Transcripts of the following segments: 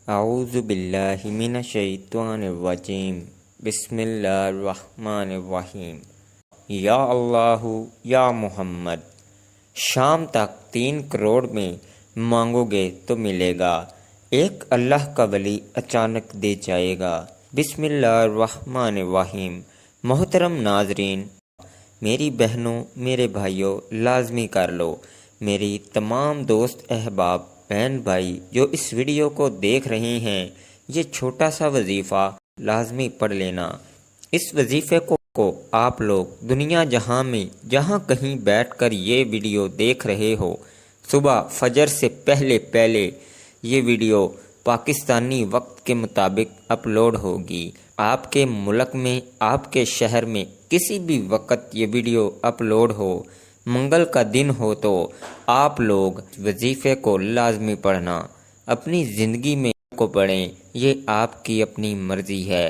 اعوذ باللہ من الشیطان الرجیم بسم اللہ الرحمن الرحیم۔ یا اللہ یا محمد، شام تک 3 کروڑ میں مانگو گے تو ملے گا، ایک اللہ کا ولی اچانک دے جائے گا۔ بسم اللہ الرحمن الرحیم۔ محترم ناظرین، میری بہنوں، میرے بھائیوں، لازمی کر لو، میری تمام دوست احباب، بہن بھائی جو اس ویڈیو کو دیکھ رہے ہیں، یہ چھوٹا سا وظیفہ لازمی پڑھ لینا۔ اس وظیفے کو آپ لوگ دنیا جہاں میں جہاں کہیں بیٹھ کر یہ ویڈیو دیکھ رہے ہو، صبح فجر سے پہلے یہ ویڈیو پاکستانی وقت کے مطابق اپلوڈ ہوگی۔ آپ کے ملک میں، آپ کے شہر میں کسی بھی وقت یہ ویڈیو اپلوڈ ہو، منگل کا دن ہو، تو آپ لوگ وظیفے کو لازمی پڑھنا، اپنی زندگی میں کو پڑھیں، یہ آپ کی اپنی مرضی ہے۔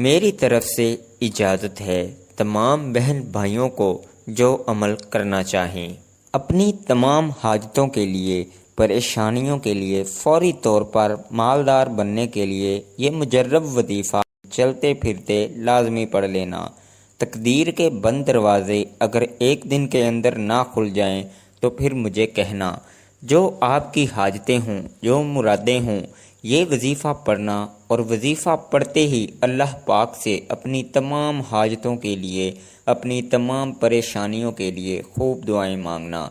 میری طرف سے اجازت ہے تمام بہن بھائیوں کو جو عمل کرنا چاہیں، اپنی تمام حاجتوں کے لیے، پریشانیوں کے لیے، فوری طور پر مالدار بننے کے لیے یہ مجرب وظیفہ چلتے پھرتے لازمی پڑھ لینا۔ تقدیر کے بند دروازے اگر ایک دن کے اندر نہ کھل جائیں تو پھر مجھے کہنا، جو آپ کی حاجتیں ہوں، جو مرادیں ہوں، یہ وظیفہ پڑھنا، اور وظیفہ پڑھتے ہی اللہ پاک سے اپنی تمام حاجتوں کے لیے، اپنی تمام پریشانیوں کے لیے خوب دعائیں مانگنا۔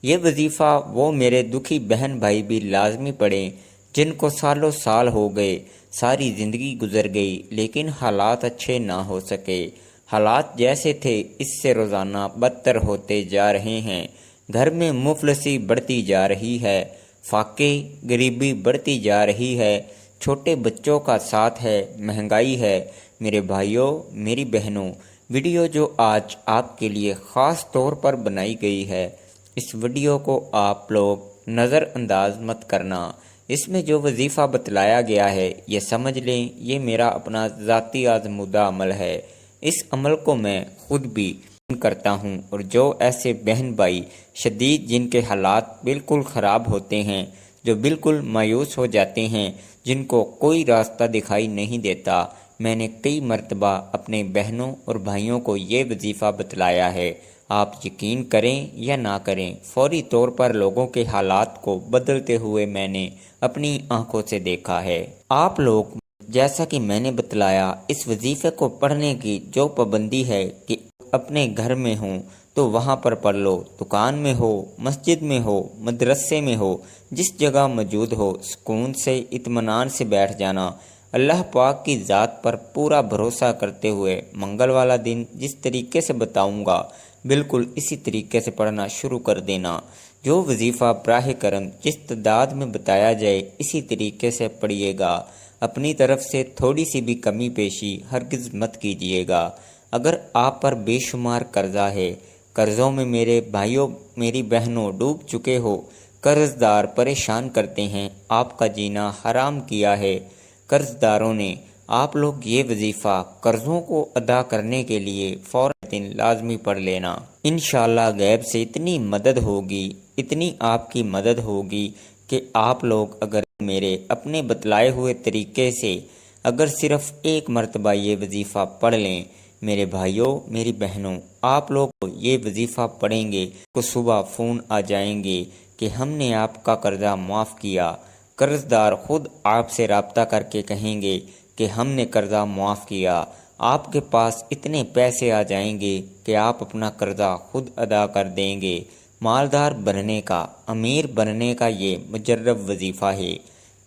یہ وظیفہ وہ میرے دکھی بہن بھائی بھی لازمی پڑھیں جن کو سالوں سال ہو گئے، ساری زندگی گزر گئی، لیکن حالات اچھے نہ ہو سکے۔ حالات جیسے تھے اس سے روزانہ بدتر ہوتے جا رہے ہیں۔ گھر میں مفلسی بڑھتی جا رہی ہے، فاقے غریبی بڑھتی جا رہی ہے، چھوٹے بچوں کا ساتھ ہے، مہنگائی ہے۔ میرے بھائیوں، میری بہنوں، ویڈیو جو آج آپ کے لیے خاص طور پر بنائی گئی ہے، اس ویڈیو کو آپ لوگ نظر انداز مت کرنا۔ اس میں جو وظیفہ بتلایا گیا ہے، یہ سمجھ لیں یہ میرا اپنا ذاتی آزمودہ عمل ہے۔ اس عمل کو میں خود بھی کرتا ہوں، اور جو ایسے بہن بھائی شدید جن کے حالات بالکل خراب ہوتے ہیں، جو بالکل مایوس ہو جاتے ہیں، جن کو کوئی راستہ دکھائی نہیں دیتا، میں نے کئی مرتبہ اپنے بہنوں اور بھائیوں کو یہ وظیفہ بتلایا ہے۔ آپ یقین کریں یا نہ کریں، فوری طور پر لوگوں کے حالات کو بدلتے ہوئے میں نے اپنی آنکھوں سے دیکھا ہے۔ آپ لوگ، جیسا کہ میں نے بتلایا، اس وظیفے کو پڑھنے کی جو پابندی ہے کہ اپنے گھر میں ہوں تو وہاں پر پڑھ لو، دکان میں ہو، مسجد میں ہو، مدرسے میں ہو، جس جگہ موجود ہو، سکون سے، اطمینان سے بیٹھ جانا، اللہ پاک کی ذات پر پورا بھروسہ کرتے ہوئے منگل والا دن جس طریقے سے بتاؤں گا بالکل اسی طریقے سے پڑھنا شروع کر دینا۔ جو وظیفہ براہ کرم جس تعداد میں بتایا جائے اسی طریقے سے پڑھیے گا۔ اپنی طرف سے تھوڑی سی بھی کمی پیشی ہرگز مت کیجیے گا۔ اگر آپ پر بے شمار قرضہ ہے، قرضوں میں میرے بھائیوں، میری بہنوں ڈوب چکے ہو، قرض دار پریشان کرتے ہیں، آپ کا جینا حرام کیا ہے قرض داروں نے، آپ لوگ یہ وظیفہ قرضوں کو ادا کرنے کے لیے فوراً دن لازمی پڑھ لینا۔ انشاءاللہ غیب سے اتنی مدد ہوگی، اتنی آپ کی مدد ہوگی کہ آپ لوگ اگر میرے اپنے بتلائے ہوئے طریقے سے اگر صرف ایک مرتبہ یہ وظیفہ پڑھ لیں، میرے بھائیوں، میری بہنوں، آپ لوگ یہ وظیفہ پڑھیں گے تو صبح فون آ جائیں گے کہ ہم نے آپ کا قرضہ معاف کیا۔ قرض دار خود آپ سے رابطہ کر کے کہیں گے کہ ہم نے قرضہ معاف کیا۔ آپ کے پاس اتنے پیسے آ جائیں گے کہ آپ اپنا قرضہ خود ادا کر دیں گے۔ مالدار بننے کا، امیر بننے کا یہ مجرب وظیفہ ہے۔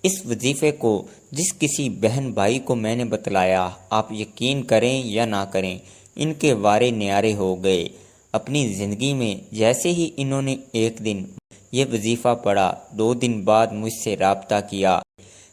اس وظیفے کو جس کسی بہن بھائی کو میں نے بتلایا، آپ یقین کریں یا نہ کریں، ان کے وارے نیارے ہو گئے۔ اپنی زندگی میں جیسے ہی انہوں نے ایک دن یہ وظیفہ پڑھا، 2 دن بعد مجھ سے رابطہ کیا۔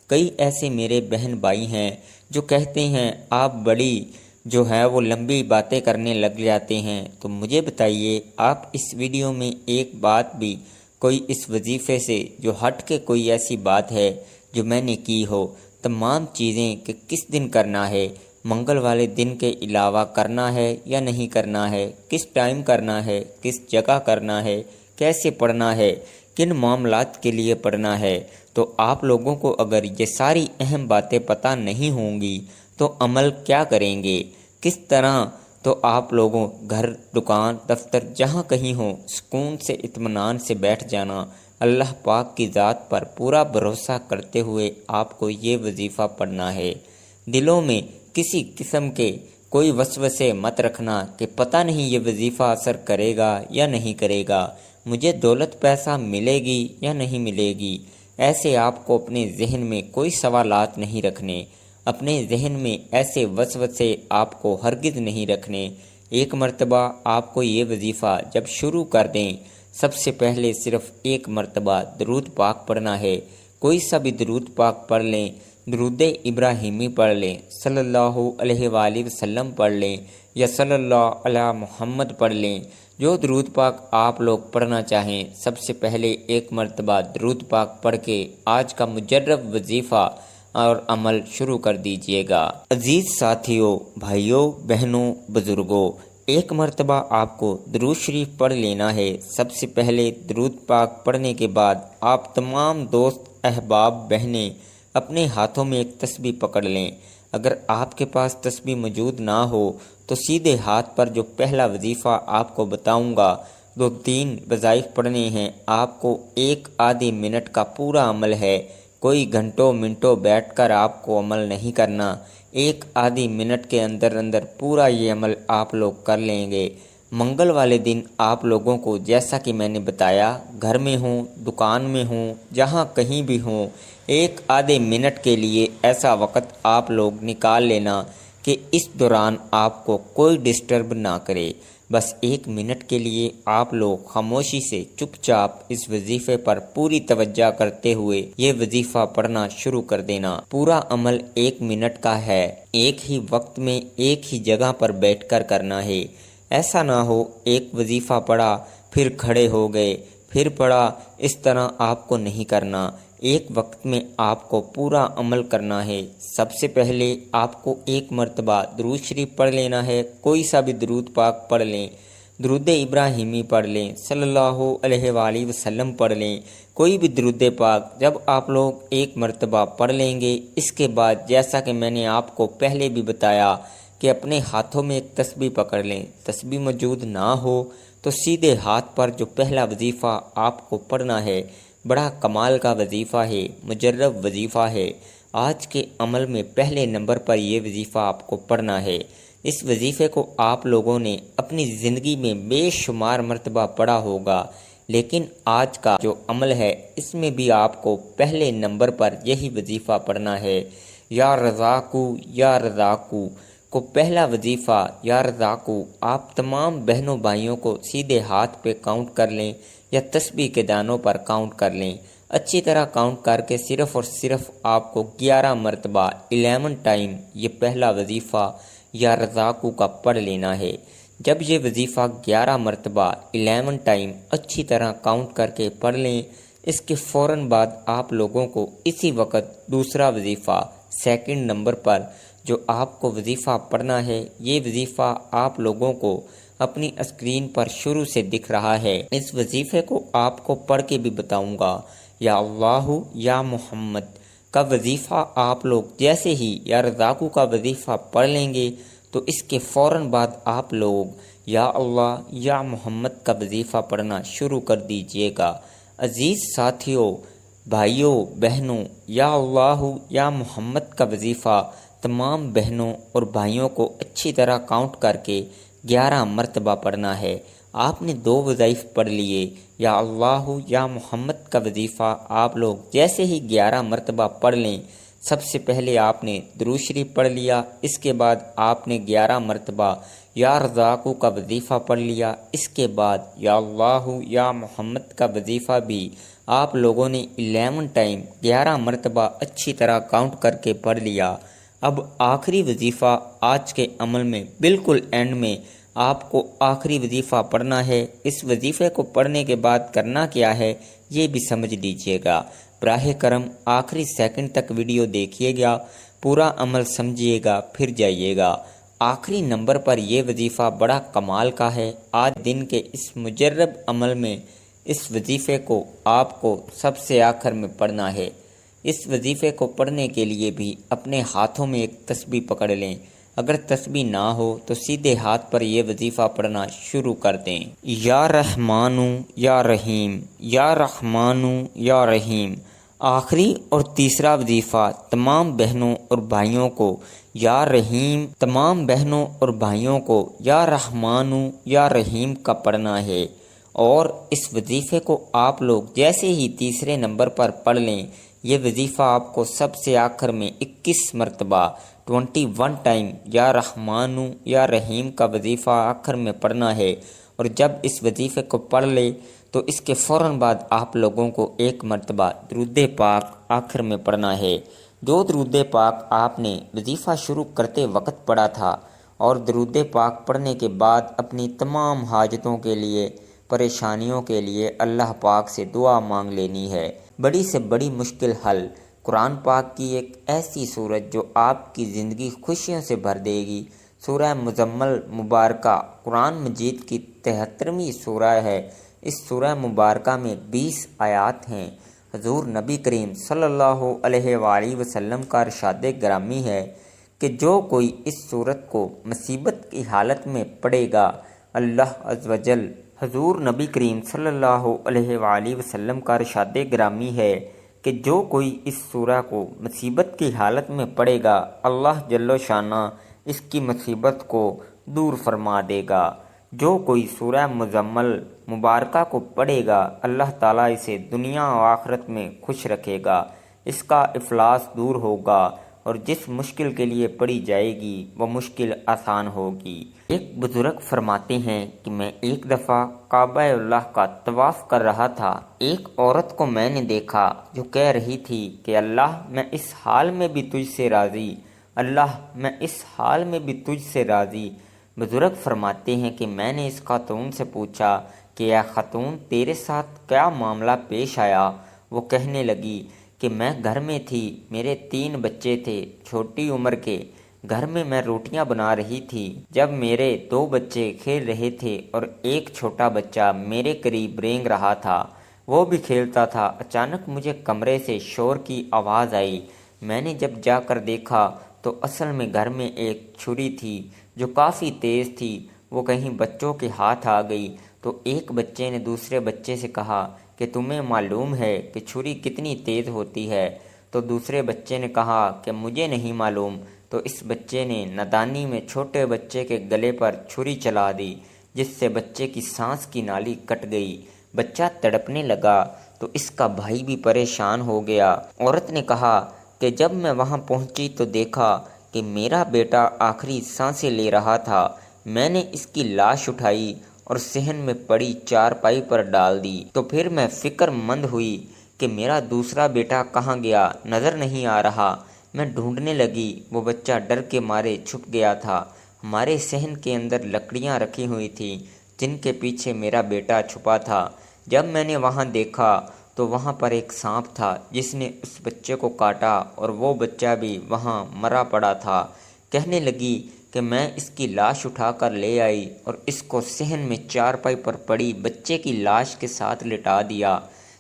کئی ایسے میرے بہن بھائی ہیں جو کہتے ہیں آپ بڑی جو ہے وہ لمبی باتیں کرنے لگ جاتے ہیں، تو مجھے بتائیے، آپ اس ویڈیو میں ایک بات بھی کوئی اس وظیفے سے جو ہٹ کے کوئی ایسی بات ہے جو میں نے کی ہو، تمام چیزیں کہ کس دن کرنا ہے، منگل والے دن کے علاوہ کرنا ہے یا نہیں کرنا ہے، کس ٹائم کرنا ہے، کس جگہ کرنا ہے، کیسے پڑھنا ہے، کن معاملات کے لیے پڑھنا ہے، تو آپ لوگوں کو اگر یہ ساری اہم باتیں پتہ نہیں ہوں گی تو عمل کیا کریں گے، کس طرح؟ تو آپ لوگوں گھر، دکان، دفتر جہاں کہیں ہوں سکون سے اطمینان سے بیٹھ جانا، اللہ پاک کی ذات پر پورا بھروسہ کرتے ہوئے آپ کو یہ وظیفہ پڑھنا ہے۔ دلوں میں کسی قسم کے کوئی وسوسے مت رکھنا کہ پتہ نہیں یہ وظیفہ اثر کرے گا یا نہیں کرے گا، مجھے دولت پیسہ ملے گی یا نہیں ملے گی۔ ایسے آپ کو اپنے ذہن میں کوئی سوالات نہیں رکھنے، اپنے ذہن میں ایسے وسوسے آپ کو ہرگز نہیں رکھنے۔ ایک مرتبہ آپ کو یہ وظیفہ جب شروع کر دیں، سب سے پہلے صرف ایک مرتبہ درود پاک پڑھنا ہے۔ کوئی سا بھی درود پاک پڑھ لیں، درود ابراہیمی پڑھ لیں، صلی اللہ علیہ وآلہ وسلم پڑھ لیں یا صلی اللہ علی محمد پڑھ لیں، جو درود پاک آپ لوگ پڑھنا چاہیں۔ سب سے پہلے ایک مرتبہ درود پاک پڑھ کے آج کا مجرب وظیفہ اور عمل شروع کر دیجئے گا۔ عزیز ساتھیوں، بھائیوں، بہنوں، بزرگوں، ایک مرتبہ آپ کو درود شریف پڑھ لینا ہے۔ سب سے پہلے درود پاک پڑھنے کے بعد آپ تمام دوست، احباب، بہنیں اپنے ہاتھوں میں ایک تسبیح پکڑ لیں۔ اگر آپ کے پاس تسبیح موجود نہ ہو تو سیدھے ہاتھ پر جو پہلا وظیفہ آپ کو بتاؤں گا، 2-3 وظائف پڑھنے ہیں۔ آپ کو ایک آدھے منٹ کا پورا عمل ہے، کوئی گھنٹوں منٹوں بیٹھ کر آپ کو عمل نہیں کرنا، ایک آدھی منٹ کے اندر اندر پورا یہ عمل آپ لوگ کر لیں گے۔ منگل والے دن آپ لوگوں کو جیسا کہ میں نے بتایا، گھر میں ہوں، دکان میں ہوں، جہاں کہیں بھی ہوں، ایک آدھے منٹ کے لیے ایسا وقت آپ لوگ نکال لینا کہ اس دوران آپ کو کوئی ڈسٹرب نہ کرے۔ بس 1 منٹ کے لیے آپ لوگ خاموشی سے چپ چاپ اس وظیفے پر پوری توجہ کرتے ہوئے یہ وظیفہ پڑھنا شروع کر دینا۔ پورا عمل 1 منٹ کا ہے، ایک ہی وقت میں ایک ہی جگہ پر بیٹھ کر کرنا ہے۔ ایسا نہ ہو ایک وظیفہ پڑھا پھر کھڑے ہو گئے، پھر پڑھا، اس طرح آپ کو نہیں کرنا۔ ایک وقت میں آپ کو پورا عمل کرنا ہے۔ سب سے پہلے آپ کو ایک مرتبہ درود شریف پڑھ لینا ہے، کوئی سا بھی درود پاک پڑھ لیں، درود ابراہیمی پڑھ لیں، صلی اللہ علیہ وآلہ وسلم پڑھ لیں، کوئی بھی درود پاک جب آپ لوگ ایک مرتبہ پڑھ لیں گے، اس کے بعد جیسا کہ میں نے آپ کو پہلے بھی بتایا کہ اپنے ہاتھوں میں ایک تسبیح پکڑ لیں۔ تسبیح موجود نہ ہو تو سیدھے ہاتھ پر جو پہلا وظیفہ آپ کو پڑھنا ہے، بڑا کمال کا وظیفہ ہے، مجرب وظیفہ ہے۔ آج کے عمل میں پہلے نمبر پر یہ وظیفہ آپ کو پڑھنا ہے۔ اس وظیفے کو آپ لوگوں نے اپنی زندگی میں بے شمار مرتبہ پڑھا ہوگا، لیکن آج کا جو عمل ہے اس میں بھی آپ کو پہلے نمبر پر یہی وظیفہ پڑھنا ہے۔ یا رزاقو یا رزاقو کو پہلا وظیفہ یا رزاقو آپ تمام بہنوں بھائیوں کو سیدھے ہاتھ پہ کاؤنٹ کر لیں یا تسبیح کے دانوں پر کاؤنٹ کر لیں۔ اچھی طرح کاؤنٹ کر کے صرف اور صرف آپ کو 11 مرتبہ 11 ٹائم یہ پہلا وظیفہ یا رزاقو کا پڑھ لینا ہے۔ جب یہ وظیفہ 11 مرتبہ 11 ٹائم اچھی طرح کاؤنٹ کر کے پڑھ لیں، اس کے فوراً بعد آپ لوگوں کو اسی وقت دوسرا وظیفہ 2 نمبر پر جو آپ کو وظیفہ پڑھنا ہے، یہ وظیفہ آپ لوگوں کو اپنی اسکرین پر شروع سے دکھ رہا ہے۔ اس وظیفے کو آپ کو پڑھ کے بھی بتاؤں گا۔ یا اللہ یا محمد کا وظیفہ آپ لوگ جیسے ہی یا رزاقو کا وظیفہ پڑھ لیں گے تو اس کے فوراً بعد آپ لوگ یا اللہ یا محمد کا وظیفہ پڑھنا شروع کر دیجئے گا۔ عزیز ساتھیوں، بھائیوں، بہنوں، یا اللہ یا محمد کا وظیفہ تمام بہنوں اور بھائیوں کو اچھی طرح کاؤنٹ کر کے 11 مرتبہ پڑھنا ہے۔ آپ نے 2 وظائف پڑھ لیے۔ یا اللہ یا محمد کا وظیفہ آپ لوگ جیسے ہی 11 مرتبہ پڑھ لیں، سب سے پہلے آپ نے درود شریف پڑھ لیا، اس کے بعد آپ نے 11 مرتبہ یا رزاقو کا وظیفہ پڑھ لیا، اس کے بعد یا اللہ یا محمد کا وظیفہ بھی آپ لوگوں نے 11 ٹائم 11 مرتبہ اچھی طرح کاؤنٹ کر کے پڑھ لیا۔ اب آخری وظیفہ آج کے عمل میں بالکل اینڈ میں آپ کو آخری وظیفہ پڑھنا ہے۔ اس وظیفے کو پڑھنے کے بعد کرنا کیا ہے یہ بھی سمجھ لیجئے گا۔ براہ کرم آخری سیکنڈ تک ویڈیو دیکھیے گا، پورا عمل سمجھیے گا، پھر جائیے گا۔ آخری نمبر پر یہ وظیفہ بڑا کمال کا ہے۔ آج دن کے اس مجرب عمل میں اس وظیفے کو آپ کو سب سے آخر میں پڑھنا ہے۔ اس وظیفے کو پڑھنے کے لیے بھی اپنے ہاتھوں میں ایک تسبیح پکڑ لیں۔ اگر تسبیح نہ ہو تو سیدھے ہاتھ پر یہ وظیفہ پڑھنا شروع کر دیں۔ یا رحمانو یا رحیم، یا رحمانو یا رحیم۔ آخری اور تیسرا وظیفہ تمام بہنوں اور بھائیوں کو یا رحیم، تمام بہنوں اور بھائیوں کو یا رحمانو یا رحیم کا پڑھنا ہے، اور اس وظیفے کو آپ لوگ جیسے ہی تیسرے نمبر پر پڑھ لیں، یہ وظیفہ آپ کو سب سے آخر میں 21 مرتبہ 21 ٹائم یا رحمانو یا رحیم کا وظیفہ آخر میں پڑھنا ہے، اور جب اس وظیفے کو پڑھ لے تو اس کے فوراً بعد آپ لوگوں کو ایک مرتبہ درود پاک آخر میں پڑھنا ہے۔ جو درود پاک آپ نے وظیفہ شروع کرتے وقت پڑھا تھا، اور درود پاک پڑھنے کے بعد اپنی تمام حاجتوں کے لیے، پریشانیوں کے لیے اللہ پاک سے دعا مانگ لینی ہے۔ بڑی سے بڑی مشکل حل، قرآن پاک کی ایک ایسی سورت جو آپ کی زندگی خوشیوں سے بھر دے گی۔ سورہ مزمل مبارکہ قرآن مجید کی 73ویں سورہ ہے۔ اس سورہ مبارکہ میں 20 آیات ہیں۔ حضور نبی کریم صلی اللہ علیہ وآلہ وسلم کا ارشاد گرامی ہے کہ جو کوئی اس سورت کو مصیبت کی حالت میں پڑھے گا، اللہ عز و جل، حضور نبی کریم صلی اللہ علیہ وآلہ وسلم کا ارشاد گرامی ہے کہ جو کوئی اس سورہ کو مصیبت کی حالت میں پڑھے گا، اللہ جل شانہ اس کی مصیبت کو دور فرما دے گا۔ جو کوئی سورہ مزمل مبارکہ کو پڑھے گا، اللہ تعالیٰ اسے دنیا و آخرت میں خوش رکھے گا، اس کا افلاس دور ہوگا، اور جس مشکل کے لیے پڑھی جائے گی وہ مشکل آسان ہوگی۔ ایک بزرگ فرماتے ہیں کہ میں ایک دفعہ کعبہ اللہ کا طواف کر رہا تھا۔ ایک عورت کو میں نے دیکھا جو کہہ رہی تھی کہ اللہ میں اس حال میں بھی تجھ سے راضی، اللہ میں اس حال میں بھی تجھ سے راضی۔ بزرگ فرماتے ہیں کہ میں نے اس خاتون سے پوچھا کہ اے خاتون، تیرے ساتھ کیا معاملہ پیش آیا؟ وہ کہنے لگی کہ میں گھر میں تھی، میرے 3 بچے تھے چھوٹی عمر کے، گھر میں میں روٹیاں بنا رہی تھی، جب میرے 2 بچے کھیل رہے تھے اور ایک چھوٹا بچہ میرے قریب رینگ رہا تھا، وہ بھی کھیلتا تھا۔ اچانک مجھے کمرے سے شور کی آواز آئی۔ میں نے جب جا کر دیکھا تو اصل میں گھر میں ایک چھری تھی جو کافی تیز تھی، وہ کہیں بچوں کے ہاتھ آ گئی۔ تو ایک بچے نے دوسرے بچے سے کہا کہ تمہیں معلوم ہے کہ چھری کتنی تیز ہوتی ہے؟ تو دوسرے بچے نے کہا کہ مجھے نہیں معلوم۔ تو اس بچے نے نادانی میں چھوٹے بچے کے گلے پر چھری چلا دی، جس سے بچے کی سانس کی نالی کٹ گئی۔ بچہ تڑپنے لگا تو اس کا بھائی بھی پریشان ہو گیا۔ عورت نے کہا کہ جب میں وہاں پہنچی تو دیکھا کہ میرا بیٹا آخری سانسیں لے رہا تھا۔ میں نے اس کی لاش اٹھائی اور صحن میں پڑی چارپائی پر ڈال دی۔ تو پھر میں فکر مند ہوئی کہ میرا دوسرا بیٹا کہاں گیا، نظر نہیں آ رہا۔ میں ڈھونڈنے لگی، وہ بچہ ڈر کے مارے چھپ گیا تھا۔ ہمارے صحن کے اندر لکڑیاں رکھی ہوئی تھیں جن کے پیچھے میرا بیٹا چھپا تھا۔ جب میں نے وہاں دیکھا تو وہاں پر ایک سانپ تھا جس نے اس بچے کو کاٹا، اور وہ بچہ بھی وہاں مرا پڑا تھا۔ کہنے لگی کہ میں اس کی لاش اٹھا کر لے آئی اور اس کو صحن میں چارپائی پر پڑی بچے کی لاش کے ساتھ لٹا دیا،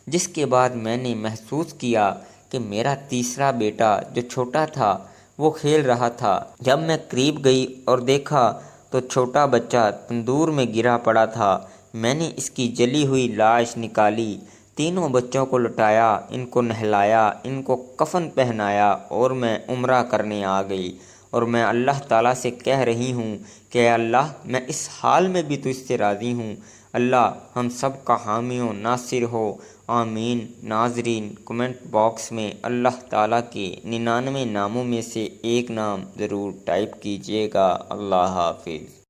جس کے بعد میں نے محسوس کیا کہ میرا تیسرا بیٹا جو چھوٹا تھا وہ کھیل رہا تھا۔ جب میں قریب گئی اور دیکھا تو چھوٹا بچہ تندور میں گرا پڑا تھا۔ میں نے اس کی جلی ہوئی لاش نکالی، تینوں بچوں کو لٹایا، ان کو نہلایا، ان کو کفن پہنایا، اور میں عمرہ کرنے آ گئی، اور میں اللہ تعالیٰ سے کہہ رہی ہوں کہ اے اللہ میں اس حال میں بھی تجھ سے راضی ہوں، اللہ ہم سب کا حامی و ناصر ہو، آمین۔ ناظرین، کمنٹ باکس میں اللہ تعالیٰ کے 99 ناموں میں سے ایک نام ضرور ٹائپ کیجیے گا۔ اللہ حافظ۔